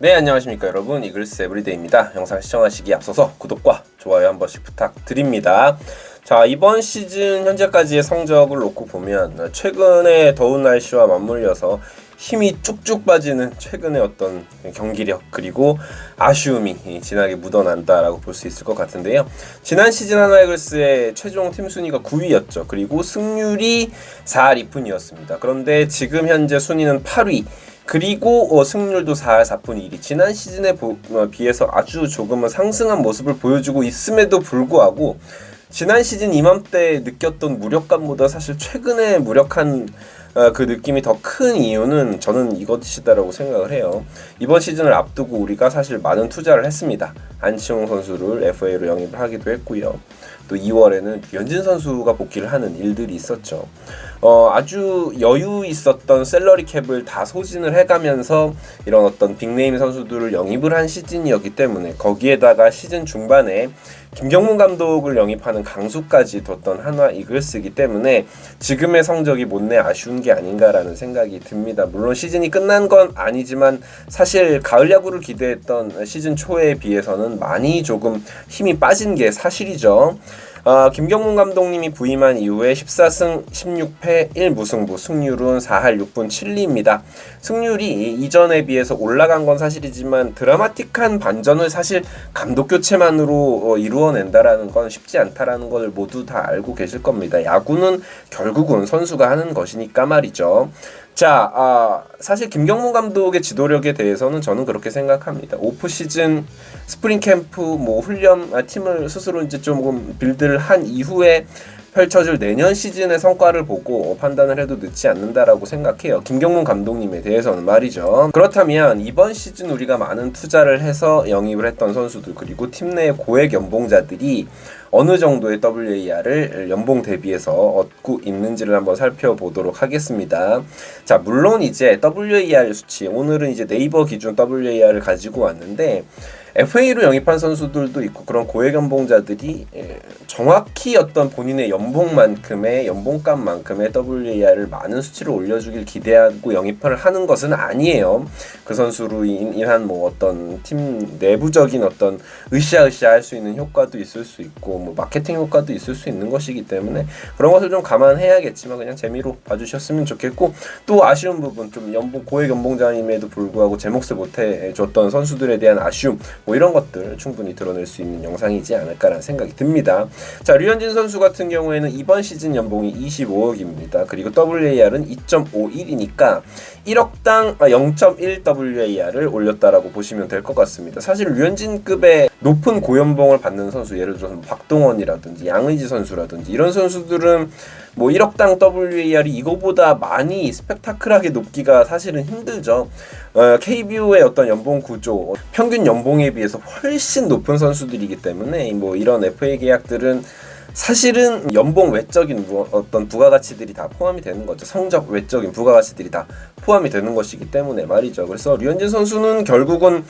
네, 안녕하십니까 여러분, 이글스 에브리데이입니다. 영상 시청하시기에 앞서서 구독과 좋아요 한 번씩 부탁드립니다. 자, 이번 시즌 현재까지의 성적을 놓고 보면 최근에 더운 날씨와 맞물려서 힘이 쭉쭉 빠지는 최근의 어떤 경기력 그리고 아쉬움이 진하게 묻어난다라고 볼 수 있을 것 같은데요. 지난 시즌 하나이글스의 최종 팀 순위가 9위였죠. 그리고 승률이 4할 2푼이었습니다. 그런데 지금 현재 순위는 8위. 그리고 승률도 4할 4푼 1리. 지난 시즌에 비해서 아주 조금은 상승한 모습을 보여주고 있음에도 불구하고 지난 시즌 이맘때 느꼈던 무력감보다 사실 최근에 무력한 그 느낌이 더 큰 이유는 저는 이것이다라고 생각을 해요. 이번 시즌을 앞두고 우리가 사실 많은 투자를 했습니다. 안치홍 선수를 FA로 영입을 하기도 했고요. 또 2월에는 류현진 선수가 복귀를 하는 일들이 있었죠. 아주 여유 있었던 셀러리 캡을 다 소진을 해가면서 이런 어떤 빅네임 선수들을 영입을 한 시즌이었기 때문에 거기에다가 시즌 중반에 김경문 감독을 영입하는 강수까지 뒀던 한화 이글스이기 때문에 지금의 성적이 못내 아쉬운 게 아닌가라는 생각이 듭니다. 물론 시즌이 끝난 건 아니지만 사실 가을 야구를 기대했던 시즌 초에 비해서는 많이 조금 힘이 빠진 게 사실이죠. 김경문 감독님이 부임한 이후에 14승 16패 1무승부, 승률은 4할 6분 7리입니다. 승률이 이전에 비해서 올라간 건 사실이지만 드라마틱한 반전을 사실 감독 교체만으로 이루어낸다라는 건 쉽지 않다라는 걸 모두 다 알고 계실 겁니다. 야구는 결국은 선수가 하는 것이니까 말이죠. 자, 사실 김경문 감독의 지도력에 대해서는 저는 그렇게 생각합니다. 오프 시즌, 스프링 캠프, 훈련, 팀을 스스로 이제 조금 빌드를 한 이후에 펼쳐질 내년 시즌의 성과를 보고 판단을 해도 늦지 않는다라고 생각해요. 김경문 감독님에 대해서는 말이죠. 그렇다면 이번 시즌 우리가 많은 투자를 해서 영입을 했던 선수들 그리고 팀 내 고액 연봉자들이 어느 정도의 WAR을 연봉 대비해서 얻고 있는지를 한번 살펴보도록 하겠습니다. 자, 물론 이제 WAR 수치, 오늘은 이제 네이버 기준 WAR을 가지고 왔는데 FA로 영입한 선수들도 있고 그런 고액 연봉자들이 정확히 어떤 본인의 연봉만큼의 연봉값만큼의 WAR을 많은 수치를 올려주길 기대하고 영입을 하는 것은 아니에요. 그 선수로 인한 어떤 팀 내부적인 어떤 으쌰으쌰 할 수 있는 효과도 있을 수 있고 마케팅 효과도 있을 수 있는 것이기 때문에 그런 것을 좀 감안해야겠지만 그냥 재미로 봐주셨으면 좋겠고, 또 아쉬운 부분, 좀 고액 연봉자임에도 불구하고 제 몫을 못해줬던 선수들에 대한 아쉬움, 이런 것들 충분히 드러낼 수 있는 영상이지 않을까라는 생각이 듭니다. 자, 류현진 선수 같은 경우에는 이번 시즌 연봉이 25억입니다. 그리고 WAR은 2.51이니까 1억당 0.1 WAR을 올렸다라고 보시면 될 것 같습니다. 사실 류현진급의 높은 고연봉을 받는 선수, 예를 들어서 박동원이라든지 양의지 선수라든지 이런 선수들은 1억당 WAR이 이거보다 많이 스펙타클하게 높기가 사실은 힘들죠. KBO의 어떤 연봉 구조, 평균 연봉에 비해서 훨씬 높은 선수들이기 때문에 이런 FA 계약들은 사실은 연봉 외적인 어떤 부가가치들이 다 포함이 되는 거죠. 성적 외적인 부가가치들이 다 포함이 되는 것이기 때문에 말이죠. 그래서 류현진 선수는 결국은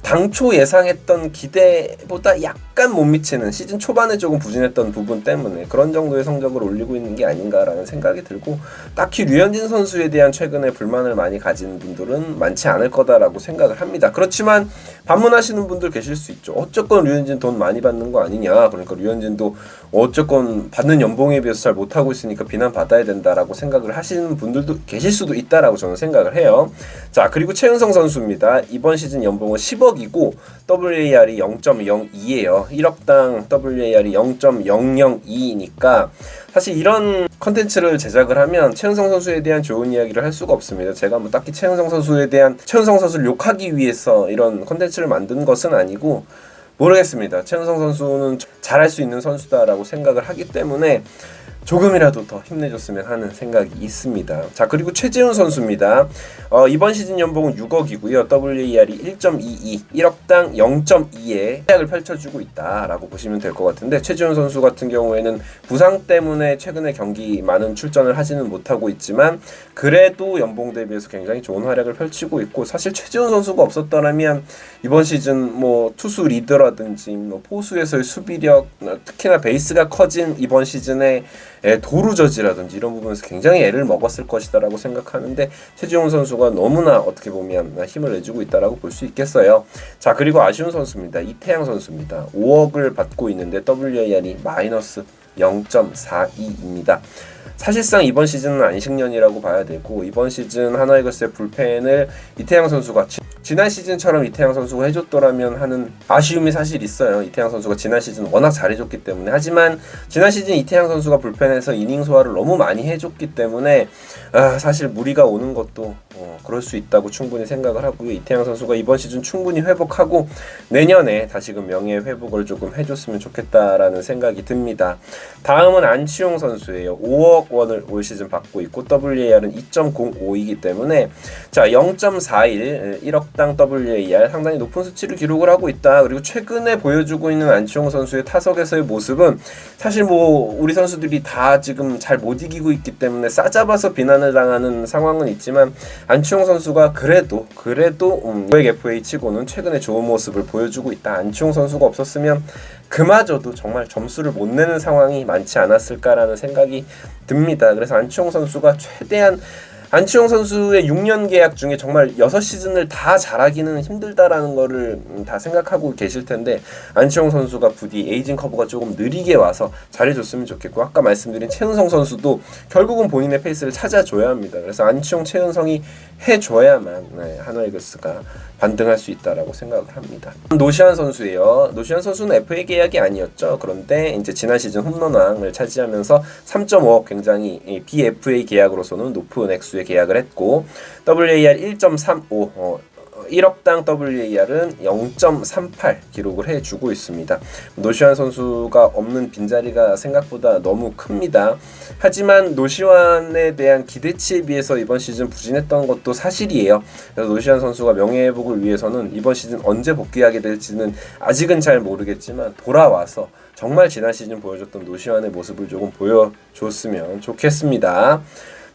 당초 예상했던 기대보다 약간 못 미치는, 시즌 초반에 조금 부진했던 부분 때문에 그런 정도의 성적을 올리고 있는 게 아닌가라는 생각이 들고, 딱히 류현진 선수에 대한 최근에 불만을 많이 가진 분들은 많지 않을 거다라고 생각을 합니다. 그렇지만 반문하시는 분들 계실 수 있죠. 어쨌건 류현진 돈 많이 받는 거 아니냐, 그러니까 류현진도 어쨌건 받는 연봉에 비해서 잘 못하고 있으니까 비난받아야 된다라고 생각을 하시는 분들도 계실 수도 있다라고 저는 생각을 해요. 자, 그리고 최은성 선수입니다. 이번 시즌 연봉은 10억이고 WAR이 0.02예요. 1억당 WAR이 0.002니까 사실 이런 컨텐츠를 제작을 하면 최은성 선수에 대한 좋은 이야기를 할 수가 없습니다. 제가 딱히 최은성 선수를 욕하기 위해서 이런 컨텐츠를 만든 것은 아니고, 모르겠습니다. 최은성 선수는 잘할 수 있는 선수다라고 생각을 하기 때문에 조금이라도 더 힘내줬으면 하는 생각이 있습니다. 자, 그리고 최재훈 선수입니다. 이번 시즌 연봉은 6억이고요. WAR이 1.22, 1억당 0.2의 계약을 펼쳐주고 있다라고 보시면 될 것 같은데, 최재훈 선수 같은 경우에는 부상 때문에 최근에 경기 많은 출전을 하지는 못하고 있지만 그래도 연봉 대비해서 굉장히 좋은 활약을 펼치고 있고, 사실 최재훈 선수가 없었더라면 이번 시즌 투수 리더라든지 포수에서의 수비력, 특히나 베이스가 커진 이번 시즌에 도루저지라든지 이런 부분에서 굉장히 애를 먹었을 것이다라고 생각하는데 최지용 선수가 너무나 어떻게 보면 힘을 내주고 있다라고 볼 수 있겠어요. 자, 그리고 아쉬운 선수입니다. 이태양 선수입니다. 5억을 받고 있는데 WAR이 마이너스 0.42입니다. 사실상 이번 시즌은 안식년이라고 봐야 되고, 이번 시즌 하나이글스의 불펜을 이태양 선수가 지난 시즌처럼 이태양 선수가 해줬더라면 하는 아쉬움이 사실 있어요. 이태양 선수가 지난 시즌 워낙 잘해줬기 때문에. 하지만 지난 시즌 이태양 선수가 불펜에서 이닝 소화를 너무 많이 해줬기 때문에 사실 무리가 오는 것도 그럴 수 있다고 충분히 생각을 하고요. 이태양 선수가 이번 시즌 충분히 회복하고 내년에 다시금 명예 회복을 조금 해줬으면 좋겠다라는 생각이 듭니다. 다음은 안치홍 선수예요. 5억 원을 올 시즌 받고 있고 WAR은 2.05이기 때문에 자 0.41 1억당 WAR 상당히 높은 수치를 기록을 하고 있다. 그리고 최근에 보여주고 있는 안치홍 선수의 타석에서의 모습은 사실 뭐 우리 선수들이 다 지금 잘 못 이기고 있기 때문에 싸잡아서 비난을 당하는 상황은 있지만 안치홍 선수가 그래도 고액 FA 치고는 최근에 좋은 모습을 보여주고 있다. 안치홍 선수가 없었으면 그마저도 정말 점수를 못 내는 상황이 많지 않았을까라는 생각이 듭니다. 그래서 안치홍 선수가 최대한 안치홍 선수의 6년 계약 중에 정말 6시즌을 다 잘하기는 힘들다라는 거를 다 생각하고 계실 텐데 안치홍 선수가 부디 에이징 커브가 조금 느리게 와서 잘해줬으면 좋겠고 아까 말씀드린 최은성 선수도 결국은 본인의 페이스를 찾아줘야 합니다. 그래서 안치홍, 최은성이 해줘야만 하나이글스가 반등할 수 있다라고 생각을 합니다. 노시안 선수예요. 노시안 선수는 FA 계약이 아니었죠. 그런데 이제 지난 시즌 홈런왕을 차지하면서 3.5억 굉장히 BFA 계약으로서는 높은 액수의 계약을 했고 WAR 1.35 1억당 WAR은 0.38 기록을 해주고 있습니다. 노시환 선수가 없는 빈자리가 생각보다 너무 큽니다. 하지만 노시환에 대한 기대치에 비해서 이번 시즌 부진했던 것도 사실이에요. 그래서 노시환 선수가 명예회복을 위해서는 이번 시즌 언제 복귀하게 될지는 아직은 잘 모르겠지만 돌아와서 정말 지난 시즌 보여줬던 노시환의 모습을 조금 보여줬으면 좋겠습니다.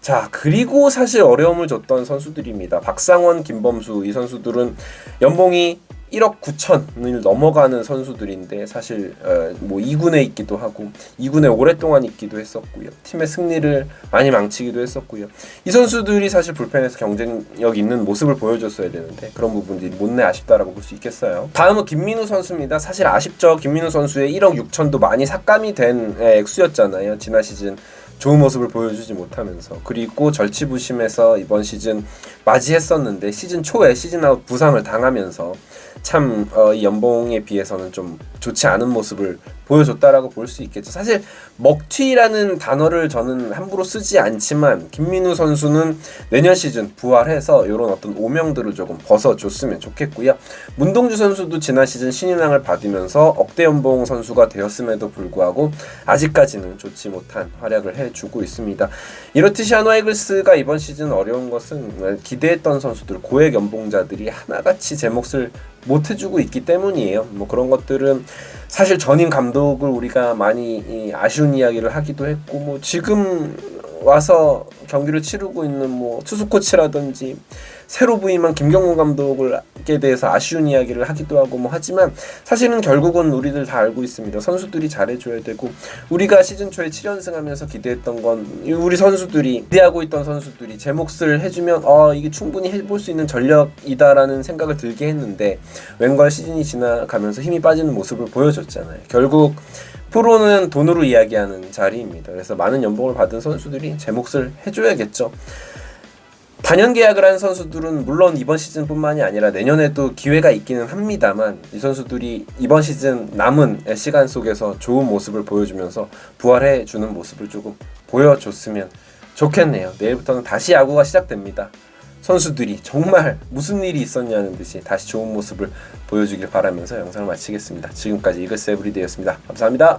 자, 그리고 사실 어려움을 줬던 선수들입니다. 박상원, 김범수 이 선수들은 연봉이 1억 9천을 넘어가는 선수들인데 사실 뭐 2군에 있기도 하고 2군에 오랫동안 있기도 했었고요. 팀의 승리를 많이 망치기도 했었고요. 이 선수들이 사실 불펜에서 경쟁력 있는 모습을 보여줬어야 되는데 그런 부분들이 못내 아쉽다라고 볼 수 있겠어요. 다음은 김민우 선수입니다. 사실 아쉽죠. 김민우 선수의 1억 6천도 많이 삭감이 된 액수였잖아요. 지난 시즌 좋은 모습을 보여주지 못하면서 그리고 절치부심해서 이번 시즌 맞이했었는데 시즌 초에 시즌아웃 부상을 당하면서 참 이 연봉에 비해서는 좀 좋지 않은 모습을 보여줬다라고 볼 수 있겠죠. 사실 먹튀라는 단어를 저는 함부로 쓰지 않지만 김민우 선수는 내년 시즌 부활해서 이런 어떤 오명들을 조금 벗어줬으면 좋겠고요. 문동주 선수도 지난 시즌 신인왕을 받으면서 억대 연봉 선수가 되었음에도 불구하고 아직까지는 좋지 못한 활약을 해주고 있습니다. 이렇듯이 하나이글스가 이번 시즌 어려운 것은 기대했던 선수들 고액 연봉자들이 하나같이 제 몫을 못 해주고 있기 때문이에요. 뭐 그런 것들은 사실 전임 감독을 우리가 많이 아쉬운 이야기를 하기도 했고 뭐 지금 와서 경기를 치르고 있는 뭐 투수 코치라든지 새로 부임한 김경문 감독에 대해서 아쉬운 이야기를 하기도 하고 뭐 하지만 사실은 결국은 우리들 다 알고 있습니다. 선수들이 잘해줘야 되고 우리가 시즌 초에 7연승하면서 기대했던 건 우리 선수들이 기대하고 있던 선수들이 제 몫을 해주면 이게 충분히 해볼 수 있는 전력이다라는 생각을 들게 했는데 웬걸 시즌이 지나가면서 힘이 빠지는 모습을 보여줬잖아요. 결국 프로는 돈으로 이야기하는 자리입니다. 그래서 많은 연봉을 받은 선수들이 제 몫을 해줘야겠죠. 단연 계약을 한 선수들은 물론 이번 시즌뿐만이 아니라 내년에도 기회가 있기는 합니다만 이 선수들이 이번 시즌 남은 시간 속에서 좋은 모습을 보여주면서 부활해주는 모습을 조금 보여줬으면 좋겠네요. 내일부터는 다시 야구가 시작됩니다. 선수들이 정말 무슨 일이 있었냐는 듯이 다시 좋은 모습을 보여주길 바라면서 영상을 마치겠습니다. 지금까지 이글스 에브리데이였습니다. 감사합니다.